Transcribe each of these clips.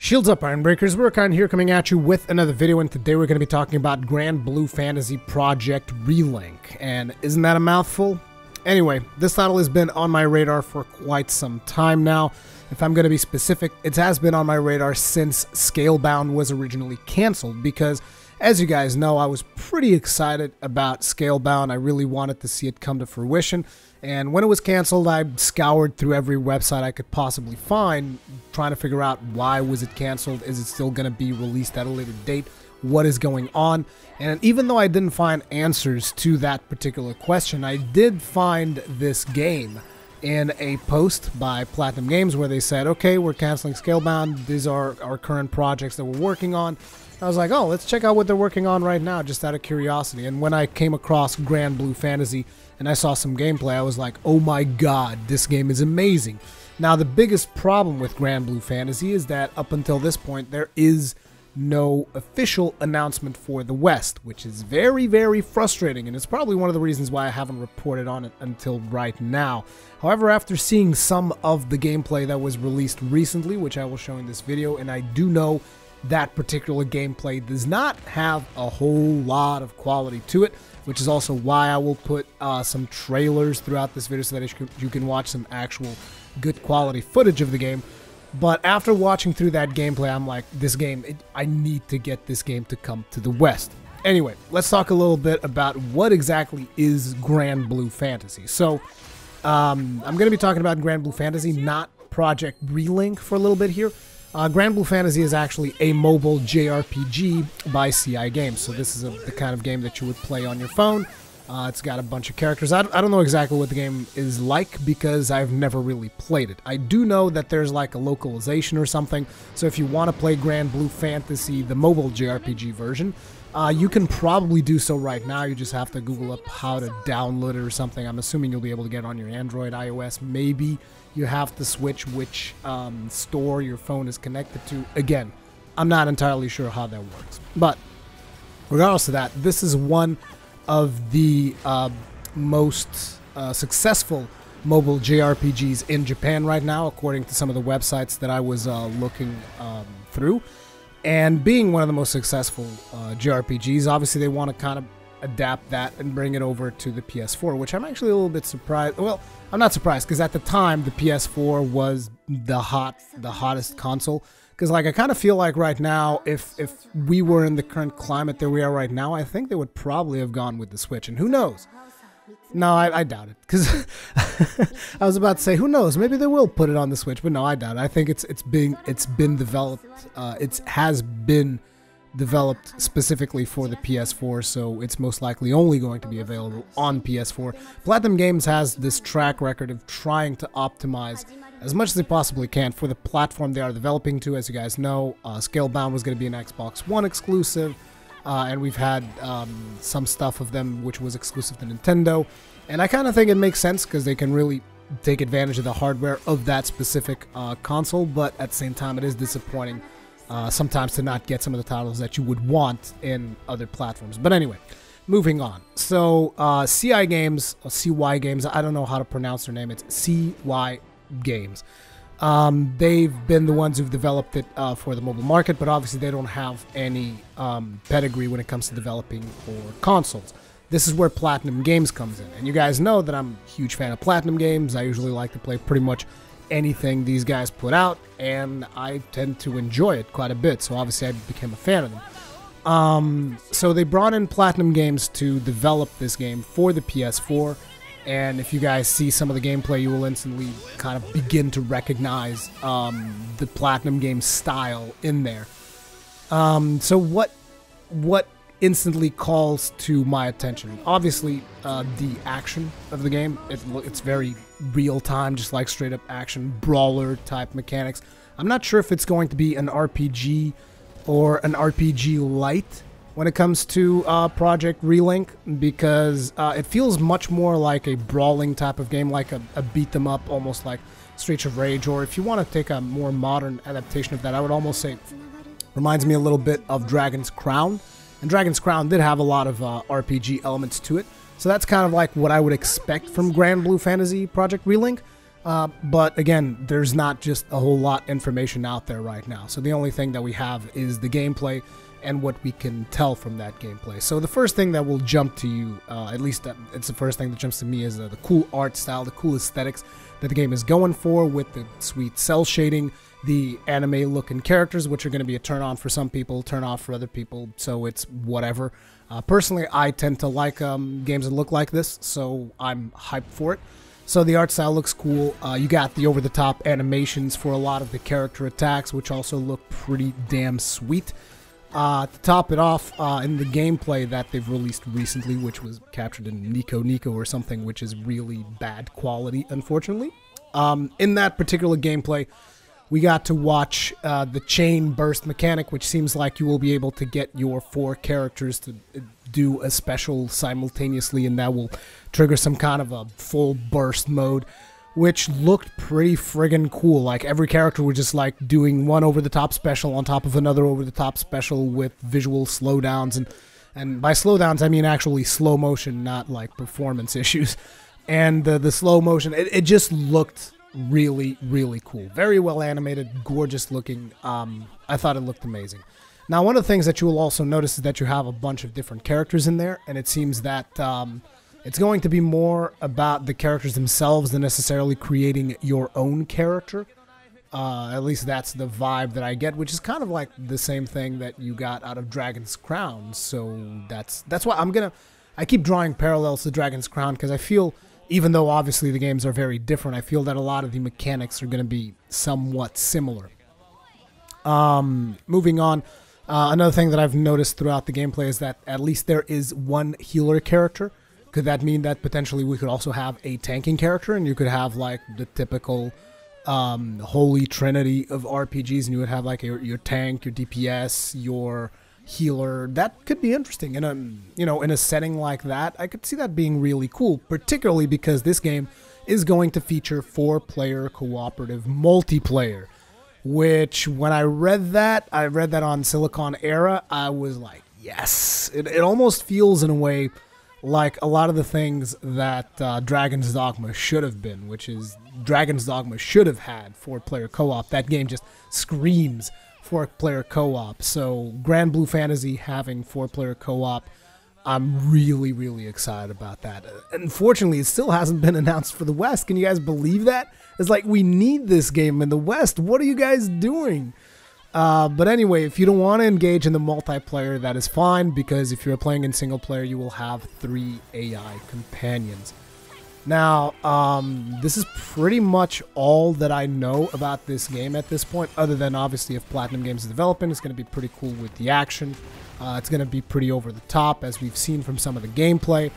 Shields up, Iron Breakers. Rurikhan here, coming at you with another video, and today we're going to be talking about Granblue Fantasy Project Re. And isn't that a mouthful? Anyway, this title has been on my radar for quite some time now. If I'm going to be specific, it has been on my radar since Scalebound was originally cancelled, because as you guys know, I was pretty excited about Scalebound. I really wanted to see it come to fruition. And when it was canceled, I scoured through every website I could possibly find, trying to figure out why was it canceled, is it still going to be released at a later date, what is going on. And even though I didn't find answers to that particular question, I did find this game in a post by Platinum Games where they said, okay, we're canceling Scalebound, these are our current projects that we're working on. I was like, oh, let's check out what they're working on right now, just out of curiosity. And when I came across Granblue Fantasy and I saw some gameplay, I was like, oh my god, this game is amazing. Now, the biggest problem with Granblue Fantasy is that up until this point, there is no official announcement for the West, which is very, very frustrating, and it's probably one of the reasons why I haven't reported on it until right now. However, after seeing some of the gameplay that was released recently, which I will show in this video, and I do know that particular gameplay does not have a whole lot of quality to it, which is also why I will put some trailers throughout this video so that you can watch some actual good quality footage of the game. But after watching through that gameplay, I'm like, this game, I need to get this game to come to the West. Anyway, let's talk a little bit about what exactly is Granblue Fantasy. So, I'm going to be talking about Granblue Fantasy, not Project Re for a little bit here. Granblue Fantasy is actually a mobile JRPG by CyGames. So this is the kind of game that you would play on your phone. It's got a bunch of characters. I don't know exactly what the game is like because I've never really played it. I do know that there's like a localization or something. So if you want to play Granblue Fantasy, the mobile JRPG version, you can probably do so right now. You just have to Google up how to download it or something. I'm assuming you'll be able to get it on your Android, iOS. Maybe you have to switch which store your phone is connected to. Again, I'm not entirely sure how that works. But regardless of that, this is one of the most successful mobile JRPGs in Japan right now, according to some of the websites that I was looking through. And being one of the most successful JRPGs, obviously they want to kind of adapt that and bring it over to the PS4, which I'm actually a little bit surprised. Well, I'm not surprised, because at the time the PS4 was the hottest console. Because like I kind of feel like right now, if we were in the current climate that we are right now, I think they would probably have gone with the Switch. And who knows? No, I doubt it. Because I was about to say, who knows? Maybe they will put it on the Switch, but no, I doubt it. I think it's been developed. It has been developed specifically for the PS4, so it's most likely only going to be available on PS4. Platinum Games has this track record of trying to optimize as much as they possibly can for the platform they are developing to. As you guys know, Scalebound was going to be an Xbox One exclusive, and we've had some stuff of them which was exclusive to Nintendo, and I kind of think it makes sense because they can really take advantage of the hardware of that specific console, but at the same time it is disappointing sometimes to not get some of the titles that you would want in other platforms. But anyway, moving on. So CyGames, or CyGames, I don't know how to pronounce their name, it's CyGames. They've been the ones who've developed it for the mobile market, but obviously they don't have any pedigree when it comes to developing for consoles. This is where Platinum Games comes in. And you guys know that I'm a huge fan of Platinum Games. I usually like to play pretty much anything these guys put out, and I tend to enjoy it quite a bit, so obviously I became a fan of them. So they brought in Platinum Games to develop this game for the PS4, and if you guys see some of the gameplay, you will instantly kind of begin to recognize the Platinum Games style in there. So what instantly calls to my attention? Obviously, the action of the game. It's very real-time, just like straight-up action, brawler-type mechanics. I'm not sure if it's going to be an RPG or an RPG light when it comes to Project Re, because it feels much more like a brawling type of game, like a beat-them-up, almost like Streets of Rage, or if you want to take a more modern adaptation of that, I would almost say reminds me a little bit of Dragon's Crown. And Dragon's Crown did have a lot of RPG elements to it, so that's kind of like what I would expect from Granblue Fantasy Project Re. But again, there's not just a whole lot of information out there right now. So the only thing that we have is the gameplay and what we can tell from that gameplay. So the first thing that will jump to you, at least it's the first thing that jumps to me, is the cool art style, the cool aesthetics that the game is going for, with the sweet cell shading, the anime looking characters, which are going to be a turn on for some people, turn off for other people, so it's whatever. Personally, I tend to like games that look like this, so I'm hyped for it. So the art style looks cool. You got the over-the-top animations for a lot of the character attacks, which also look pretty damn sweet. To top it off, in the gameplay that they've released recently, which was captured in Nico or something, which is really bad quality, unfortunately. In that particular gameplay, we got to watch the chain burst mechanic, which seems like you will be able to get your 4 characters to do a special simultaneously, and that will trigger some kind of a full burst mode, which looked pretty friggin' cool. Like, every character was just like doing one over-the-top special on top of another over-the-top special with visual slowdowns, and by slowdowns I mean actually slow motion, not like performance issues. And the slow motion, it just looked really, really cool. Very well animated, gorgeous looking. I thought it looked amazing. Now, one of the things that you will also notice is that you have a bunch of different characters in there, and it seems that it's going to be more about the characters themselves than necessarily creating your own character. At least that's the vibe that I get, which is kind of like the same thing that you got out of Dragon's Crown. So that's why I keep drawing parallels to Dragon's Crown, because I feel, even though obviously the games are very different, I feel that a lot of the mechanics are going to be somewhat similar. Moving on, another thing that I've noticed throughout the gameplay is that at least there is one healer character. Could that mean that potentially we could also have a tanking character, and you could have like the typical holy trinity of RPGs, and you would have like your tank, your DPS, your healer? That could be interesting in a setting like that. I could see that being really cool, particularly because this game is going to feature 4-player cooperative multiplayer, which when I read that on Silicon Era, I was like, yes. It almost feels in a way like a lot of the things that Dragon's Dogma should have been, which is Dragon's Dogma should have had 4-player co-op. That game just screams 4-player co-op. So Granblue Fantasy having 4-player co-op, I'm really, really excited about that. Unfortunately, it still hasn't been announced for the West. Can you guys believe that? It's like, we need this game in the West. What are you guys doing? But anyway, if you don't want to engage in the multiplayer, that is fine, because if you're playing in single player, you will have 3 AI companions. Now, this is pretty much all that I know about this game at this point, other than obviously if Platinum Games is developing, it's going to be pretty cool with the action. It's going to be pretty over the top, as we've seen from some of the gameplay.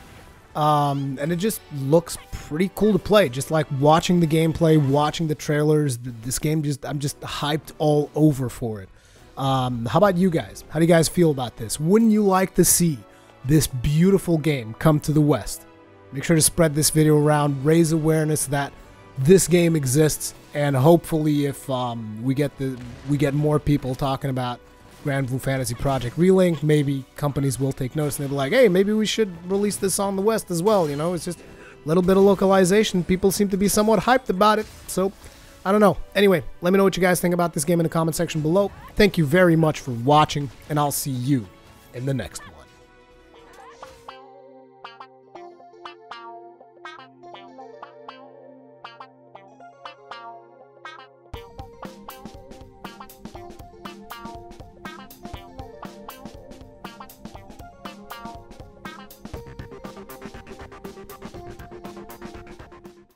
And it just looks pretty cool to play. Just like watching the gameplay, watching the trailers, this game I'm just hyped all over for it. How about you guys? How do you guys feel about this? Wouldn't you like to see this beautiful game come to the West? Make sure to spread this video around, raise awareness that this game exists, and hopefully if we get more people talking about Granblue Fantasy Project Re, maybe companies will take notice and they'll be like, hey, maybe we should release this on the West as well. You know, it's just a little bit of localization. People seem to be somewhat hyped about it, so I don't know. Anyway, let me know what you guys think about this game in the comment section below. Thank you very much for watching, and I'll see you in the next one.